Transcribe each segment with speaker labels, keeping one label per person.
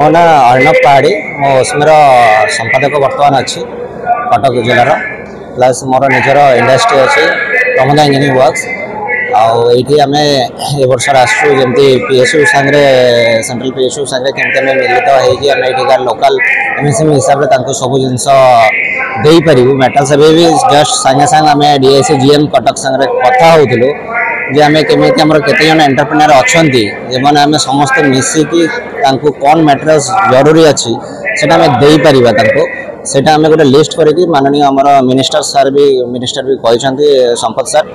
Speaker 1: मो ना अर्णव पहाड़ी मो उसमें संपादक बर्तमान अच्छी कटक जिलार प्लस मोर निजर इंडस्ट्री अच्छी प्रमोदा इंजीनियरिंग वर्क्स आईटी आम ए वर्ष आसू जमी पीएसयू सांगे सेंट्रल पीएसयू सांगे केमती मिलित होकर लोकल एमएसएमई हिसाब से सब जिनस देपारू मेटल्स भी जस्ट सांगे सांगे आम डीआईसी जीएम कटक सांगे कथा होलु जे आम केमी केते जन एंटरप्रेन्योर अच्छा जो आम समस्त मिसिकी कौन मेटेरियल्स जरूरी अच्छी से आम देपर सेटा आम गोटे लिस्ट करी माननीय आमर मिनिस्टर भी कहते संपत सर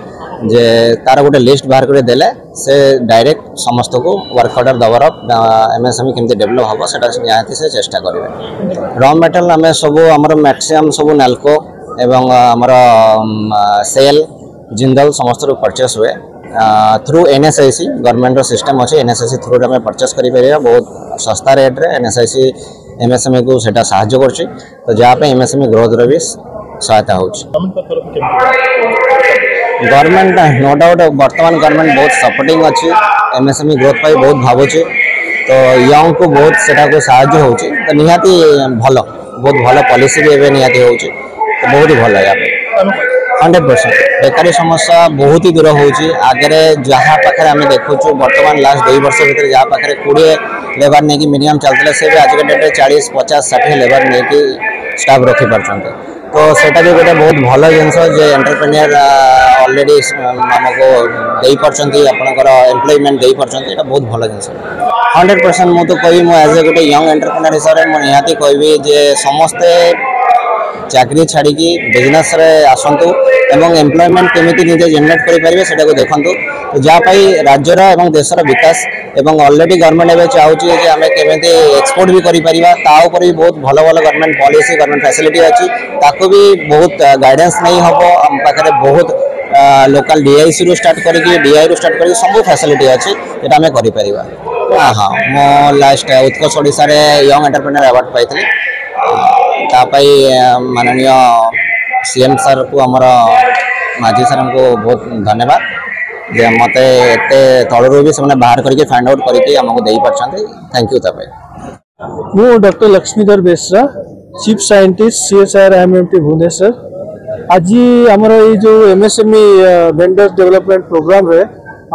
Speaker 1: जे तार गोटे लिस्ट बाहर कर देले से डायरेक्ट समस्त को वर्क ऑर्डर दबार एमएसएमई केमती डेभलप हम से निहाती से चेष्टा करेंगे। रॉ मेटेरियल आम सब आमर मैक्सिमम सब नाल्को एवं आमर सेल जिंदल समस्त परचेस हुए थ्रू एनएसआईसी गवर्नमेंट सिस्टम अच्छे एनएसआईसी थ्रू आम परचेस करें बहुत सस्ता रेट रे एनएसआईसी एमएसएमई को सेटा साहाय्य कर तो जहाँप एमएसएमई ग्रोथ भी सहायता हो गवर्नमेंट नो डाउट बर्तमान गवर्नमेंट बहुत सपोर्टिंग अच्छी एमएसएमई ग्रोथ पर बहुत भावुची तो यंग को बहुत सेटा को साहाय्य हो तो निहाती भल बहुत भल पॉलिसी भी एवं निहाती हो तो बहुत भल यहाँ 100% बेकारी समस्या बहुत ही दूर होगी आगे जहाँ पाखे आम देखु बर्तमान लास्ट 2 वर्ष भर जहाँ पाखे 20 लेबर नहीं मिनिमम चलते से भी आज डेट 40 50 60 लेबर नहीं स्टाफ रखी पार्टी तो सेटा भी गोटे बहुत भल जिनस एंटरप्रेन्योर ऑलरेडी आमको दे पार्टी आपंकर एम्प्लॉयमेंट दे पार्टी बहुत भल जिनस 100% मुझे तो कही एज ए गोटे यंग एंटरप्रेन्योर हिसाब से मुझे निहाती कहबी जे समस्ते चाकरी छाड़ी बिजनेस रे आसतु एवं एम्प्लॉयमेंट केमिति निजे जनरेट करेंगे से देखूँ तो जहाँपाई राज्यर एवं देशर विकास एवं ऑलरेडी गवर्नमेंट एवं चाहूँगी आम केमी एक्सपोर्ट भी कर भी बहुत भल भल गवर्नमेंट पॉलिसी गवर्नमेंट फैसिलिटी अच्छी ताको भी बहुत गाइडेंस नहीं हम आम पाखे बहुत लोकल डीआईसी रू स्टार्ट करके डीआई रू स्टार्ट कर सब फैसिलिटी अच्छी ये आम कर हाँ मो लास्ट उत्कर्ष ओडिशा रे यंग एंटरप्रेन्योर अवार्ड पाई तापाई माननीय सीएम सर को आमर माझी सर को बहुत धन्यवाद जे मत एत तलू भी से बाहर करके फाइंड आउट करके आमको दे पार्टी थैंक यू तापाई
Speaker 2: मु doctor Laxmidhar Besra chief scientist CSIR IMMT Bhubaneswar आज आमर ये जो एमएसएमई वेंडर डेवलपमेंट प्रोग्राम रे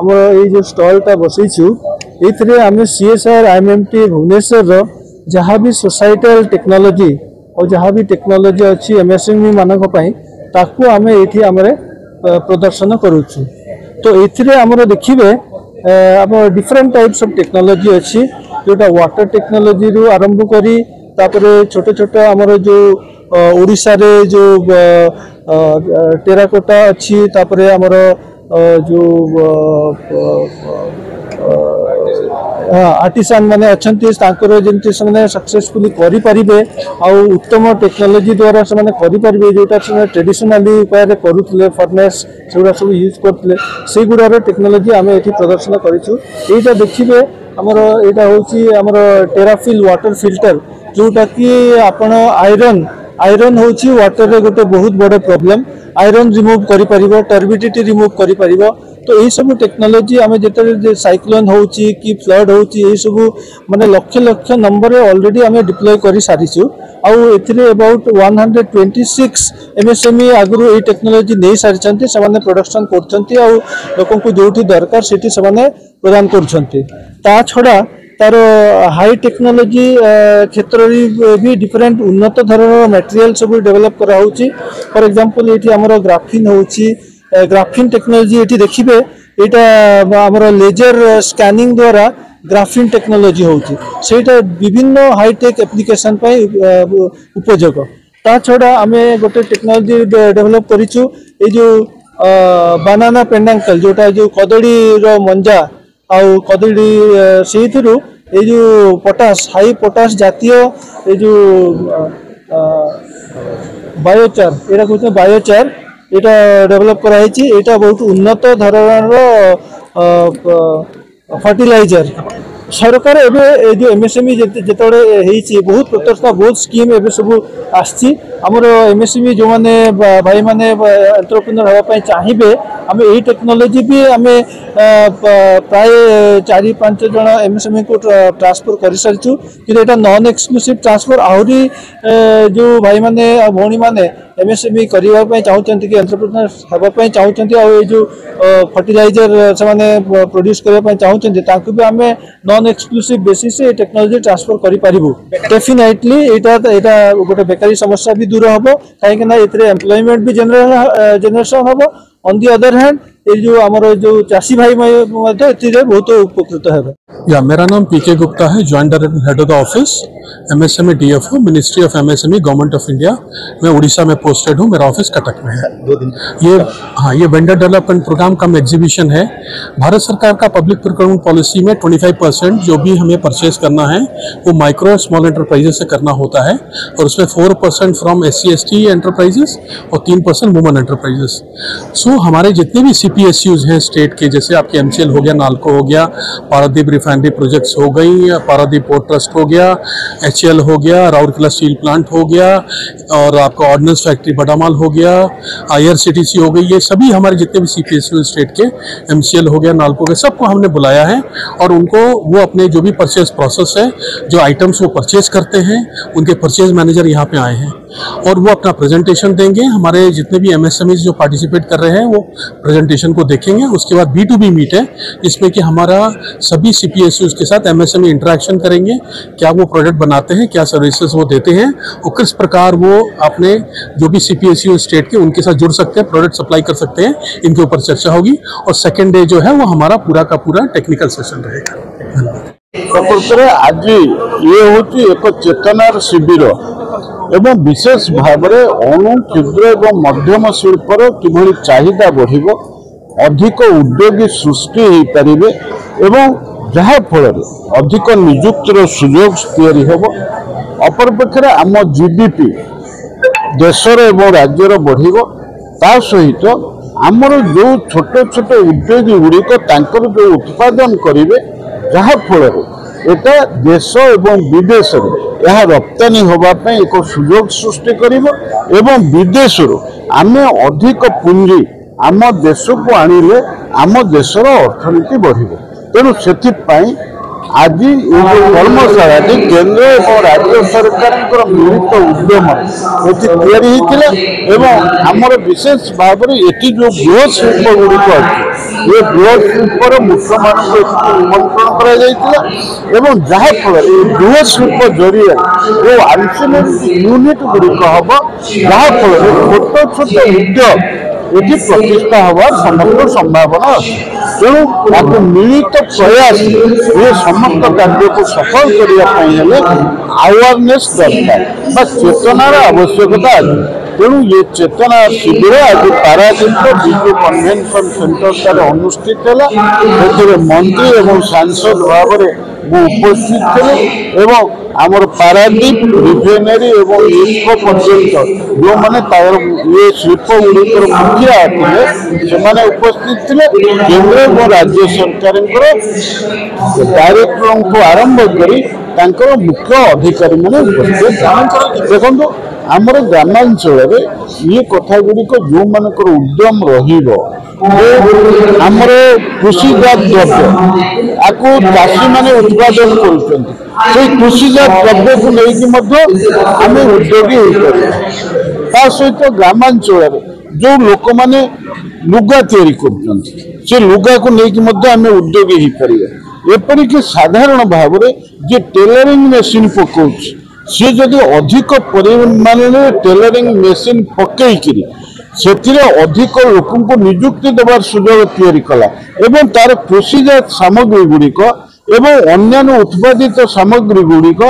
Speaker 2: आमर ये जो स्टॉलटा बसईछु ये आम सीएसआईआर आईएमएमटी भुवनेश्वर जहाँ भी सोसाइटल टेक्नोलॉजी और जहाँ भी टेक्नोलॉजी अच्छी एमएसएमई मानक ताकू आम ये आम प्रदर्शन करुचु तो ये आमर देखिए आम डिफरेंट टाइप्स ऑफ टेक्नोलॉजी अच्छी जोटा वाटर टेक्नोलॉजी रू आरंभ करी तापरे छोटे छोटे आमर जो ओडिशा रे जो टेराकोटा अच्छी तापरे आमर जो आर्टिसान माने अच्छी जमी से सक्सेसफुली करें उत्तम टेक्नोलॉजी द्वारा से करें जोटा से ट्रेडिशनाली उपाय करुले फर्नेस से सब यूज करते से गुड़ार टेक्नोलॉजी आम ये प्रदर्शन करा देखिए आमर यहाँ हूँ आमर टेराफिल वाटर फिल्टर जोटा कि आपण आयरन हूँ वाटर रे गोटे बहुत बड़ प्रॉब्लम आयरन रिमूव कर टर्बिडिटी रिमूव कर तो यही सब टेक्नोलॉजी आम जो साइक्लोन हो कि फ्लड हो सब माने लक्ष लक्ष नंबर ऑलरेडी आम डिप्लॉय कर सारीचु अबाउट 126 एमएसएमई आगु ये टेक्नोलॉजी नहीं सारी से प्रोडक्शन कर लोक जो दरकार से प्रदान कर छड़ा तार हाई टेक्नोलॉजी क्षेत्र भी डिफरेंट उन्नत धरण मटेरियल सब डेवलप कराऊँच फॉर एग्जांपल ये आमर ग्राफिन होची ग्राफिन टेक्नोलॉजी ये देखिए यहाँ आमर लेजर स्कैनिंग द्वारा ग्राफिन टेक्नोलॉजी होची सेटा विभिन्न हाईटेक एप्लिकेशन उपयोग ता छड़ा आम गोटे टेक्नोलॉजी डेवलप करिछु ए जो बनाना पेंडांकल जोटा जो कदली रो मंजा आउ कदली से ये जो पोटास हाई पोटास जातीय ये जो बायोचार यहाँ कहते बायोचार यहाँ डेवलप कराई यहाँ बहुत उन्नत धरण फर्टिलाइजर सरकार एवं जो एमएसएमई जो बहुत प्रत्यक्ष बहुत स्कीम एवं सब आमर एमएसएमई जो मैंने भाई मैंने एंटरप्रेन्योर होगापी चाहिए आम यही टेक्नोलोजी भी आम प्राय 4-5 जन एमएसएमई को ट्रांसफर कर सारी कि नॉन एक्सक्लूसिव ट्रांसफर आहरी जो भाई मैंने भौणी मैंने एमएसएमई करने चाहते कि एंटरप्रेन्योर होगापी चाहते जो फर्टिलाइजर से प्रोड्यूस करने चाहते भी आम non exclusive basis technology transfer करूँ डेफिनेटली यहाँ गोटे बेकारी समस्या भी दूर हम कहीं एम्प्लॉयमेंट भी जेनरेशन हम ऑन दी अदर हैंड ये जो हमारे जो चाषी भाई बहुत उपकृत है।
Speaker 3: या मेरा नाम पीके गुप्ता है, joint director head of the office MSME DFO ministry of MSME government of India. मैं उड़ीसा में पोस्टेड हूँ, मेरा ऑफिस कटक में है। ये वेंडर डेवलपमेंट प्रोग्राम कम एग्जीबिशन है। भारत सरकार का पब्लिक प्रोक्योरमेंट पॉलिसी में 25% जो भी हमें परचेज करना है वो माइक्रो स्मॉल एंटरप्राइजेस से करना होता है और उसमें 4% फ्रॉम SC/ST एंटरप्राइजेस और 3% वुमन एंटरप्राइजेस। सो हमारे जितने भी CPSUs हैं स्टेट के, जैसे आपके MCL हो गया, नालको हो गया, पारादीप रिफाइनरी प्रोजेक्ट्स हो गई, पारादीप पोर्ट ट्रस्ट हो गया, HL हो गया, राउरकेला स्टील प्लांट हो गया और आपका ऑर्डिनेंस फैक्ट्री बटामाल हो गया, IRCTC हो गई, ये सभी हमारे जितने भी CPSU स्टेट के, MCL हो गया, नालको के, सबको हमने बुलाया है और उनको वो अपने जो भी परचेज प्रोसेस है, जो आइटम्स वो परचेज करते हैं, उनके परचेज मैनेजर यहाँ पे आए हैं और वो अपना प्रेजेंटेशन देंगे। हमारे जितने भी MSMEs जो पार्टिसिपेट कर रहे हैं वो प्रेजेंटेशन को देखेंगे। उसके बाद B2B मीट है जिसमें कि हमारा सभी CPSUs के साथ MSME इंटरेक्शन करेंगे, क्या वो प्रोडक्ट बनाते हैं, क्या सर्विसेज वो देते हैं और किस प्रकार वो अपने जो भी CPSU स्टेट के उनके साथ जुड़ सकते हैं, प्रोडक्ट सप्लाई कर सकते हैं, इनके ऊपर चर्चा होगी। और सेकेंड डे जो है वो हमारा पूरा का पूरा टेक्निकल सेशन रहेगा।
Speaker 4: प्रकृत में आज ये हूँ एक चेतनार शिविर एवं विशेष भाव में अणु क्षुद्र एवं मध्यम शिल्पर किभली चाहिदा बढ़ अधिक उद्योगी सृष्टि हो पारे एवं जहा फल अधिक निजुक्तिर सुजोग तैयारी होब। अपरपक्षे आम GDP देशर एवं राज्यर बढ़ ता सहित आमर जो छोट छोट उद्योगी गुड़िक जो उत्पादन करेंगे जहा फल एटा देश एवं विदेश यह रप्तानी होगापी एक सुजोग सृष्टि करिबो एवं विदेश आम अधिक पुंजी आम देश को आनिले आम देशर अर्थनीति बढ़िबो। तेणु से आज कर्मशाला केंद्र और राज्य सरकार मिलित उद्यम ये आमर विशेष भाव में ये जो बृहत शिल्प गुड़िक अच्छे ये बृहत शिल्पर मुख्य मान निमंत्रण कर जहाँफल बृहत शिल्प जरिए जो आंसलिक यूनिट गुड़िक हम जहाँफल छोट छोट उद्योग ये प्रतिष्ठा हवार समस्त संभावना अच्छी। तेणु मिलित प्रयास ये समस्त कार्य को सफल करने अवेयरनेस दरकार चेतनार आवश्यकता अच्छी। तेणु ये चेतना शिविर आज पारादीप विजु कन्वेंशन सेंटर अनुष्ठित है। मंत्री एवं सांसद भाव में उपस्थित थे एवं आमर पारादीप रिफाइनरी एवं इस्को पर्यंत जो मैंने ये शिल्प गुड़िकर मुखिया थे उपस्थित थे। केंद्र और राज्य सरकार डायरेक्टर को आरंभ कर मुख्य अधिकारी मैंने उपस्थित देखो आमर ग्रामांचल ये कथा गुड़िक जो मानकर उद्यम रमर कृषिजात द्रव्य आपको चाषी मैंने उत्पादन कर कृषिजात द्रव्य को लेकिन आम उद्योगी हो पार सहित ग्रामांचल जो लोक मैंने लुगा तैयारी कर लुगा को लेकिन आम उद्योगी हो पार। एपरिक साधारण भाव में जे टेलरिंग मेसीन पकाउछ सी जदि अधिक परिमाण में टेलरिंग मेसीन पकईकरी से अधिक लोक निजुक्ति देवार सुजोग तैयारी कला एवं तार कृषिजात सामग्री गुड़िक एवं अन्य उत्पादित सामग्री गुड़िक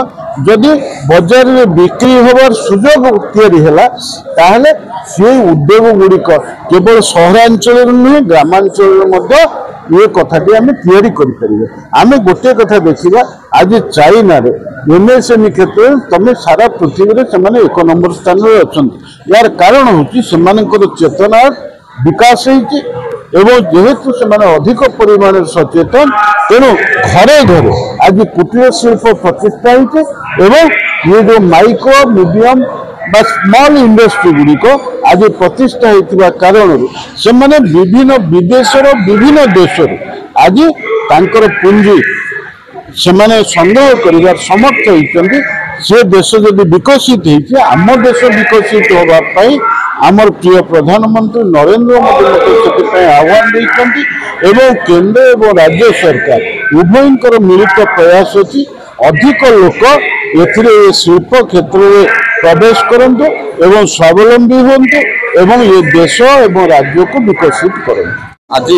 Speaker 4: जदि बाजार में बिक्री होवार सुजोग तैयारी हैला ताहले से उद्योग गुड़िक केवल सहरांचल नुहे ग्रामांचल ये कथाटी आम तैयारी करें। आम गोटे कथा देखा आज चाइना रे MSME क्षेत्र में तुम सारा पृथ्वी में से एक नंबर स्थान में अच्छा यार कारण हूँ चेतना विकास एवं जेहेतु से अधिक परिमाण सचेतन तेणु घरे घरे आज कुटीर शिल्प प्रतिष्ठा होते ये जो माइक्रो मीडियम बा स्मॉल इंडस्ट्री गुड़िक आज प्रतिष्ठा होता कारण से विभिन्न विदेशर विभिन्न देशर आज तांकर पुंजी से संग्रह कर समर्थ होती से देश जदि विकसित होती आम देश विकसित होगापाई आमर प्रिय प्रधानमंत्री नरेंद्र मोदी से आह्वान देते एवं केंद्र एवं राज्य सरकार उभयंकर मिलित प्रयास अच्छी अधिक लोक ए शिल्प क्षेत्र में प्रवेश करंतु एवं स्वावलंबी होंतु एवं ये देश एवं राज्य को विकसित करंतु।
Speaker 5: आज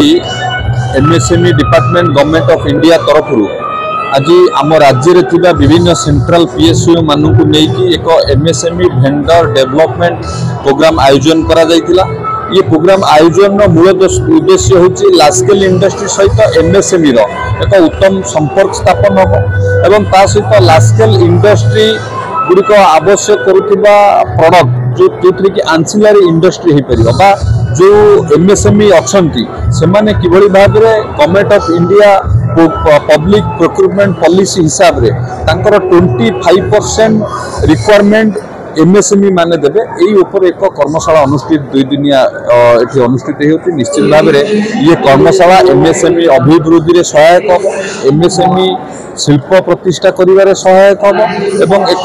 Speaker 5: MSME department government of India तरफ आज आम राज्य में थिबा विभिन्न सेंट्रल पीएसयू मानू नहीं एक एमएसएमई वेंडर डेवलपमेंट प्रोग्राम आयोजन करा जायतिला। ये प्रोग्राम आयोजन मूल उद्देश्य होची लार्ज स्केल इंडस्ट्री सहित एमएसएमई रो एक उत्तम संपर्क स्थापन हम एवं ता सहित लार्ज स्केल इंडस्ट्री गुड़िक आवश्यक करुवा प्रोडक्ट जो कि आंसिलरी इंडस्ट्री हो पार बा जो एमएसएमई अच्छी से किभली भाव में government of India public procurement policy हिसाब रे तांकर 25% रिक्वायरमेंट एमएसएमई माने देबे एई ऊपर एक कर्मशाला अनुष्ठित 2 दिनिया एठी अनुष्ठित होती निश्चित भाव में ये कर्मशाला एमएसएमई अभिवृद्धि रे सहायक हम एमएसएमई शिल्प प्रतिष्ठा करिवारे सहायक हम एवं एक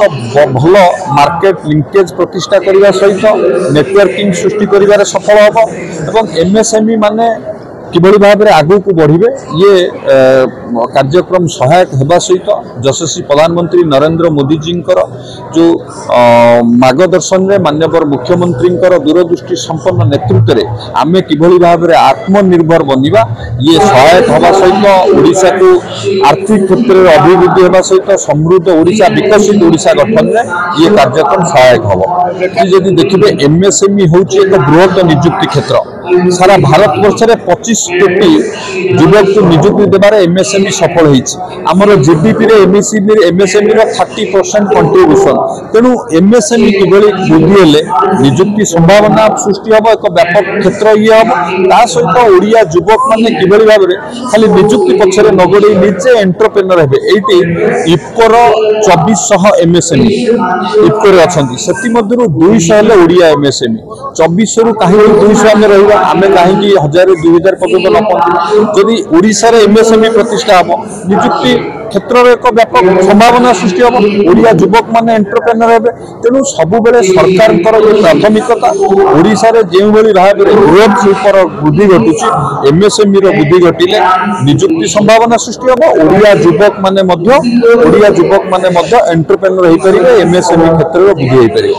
Speaker 5: भल मार्केट लिंकेज प्रतिष्ठा करने सहित नेटवर्किंग सृष्टि करिवारे सफल हम एवं एमएसएमई माने किभली भाव में आगू को बढ़े ये कार्यक्रम सहायक होगा सहित यशस्वी प्रधानमंत्री नरेंद्र मोदी जी जो मार्गदर्शन में माननीय मुख्यमंत्री दूरदृष्टि संपन्न नेतृत्व में आमे किभली भाव में आत्मनिर्भर बनवा ये सहायक होगा सहित ओडिशा को आर्थिक क्षेत्र में अभिवृद्धि होगा सहित समृद्ध ओडिशा विकसित ओडिशा गठन में ये कार्यक्रम सहायक हम। यदि देखिए एमएसएमई हूँ एक बृहत निजुक्ति क्षेत्र सारा भारत वर्ष में 25 कोटी युवक को निजुक्ति देवार एमएसएमई सफल होमर जीडीपी एमएसएमई 30% कंट्रीब्यूशन तेणु एमएसएमई किभली वृद्धि हेले निजुक्ति संभावना सृष्टि हम एक व्यापक क्षेत्र ये हम ता सहित ओडिया युवक मैंने किभली भाव में खाली निजुक्ति पक्षरे नगड़े निजे एंटरप्रेन्योर हेबे एटी इफकोर 2400 एमएसएमई इफकोर अच्छा से 200 हेले ओडिया एमएसएमई 2400 रु कहीं 200 आम रहा आम कहीं 1000 2000 पर्यटन न पहुँचू जदि ओडिशा रे एमएसएमई प्रतिष्ठा हम निजुक्ति क्षेत्र में एक व्यापक संभावना सृष्टि हम ओडिया युवक माने एंटरप्रेन्योर हेबे तेणु सबु बेले सरकार ये प्राथमिकता ओडिशा रे जेउ भली भाव में बृहत शिल्पर वृद्धि घटुची एमएसएमई रो वृद्धि घटिले निजुक्ति संभावना सृष्टि हम ओडिया युवक माने एंटरप्रेन्योर हो पारे एमएसएमई क्षेत्र में वृद्धि हो पारे।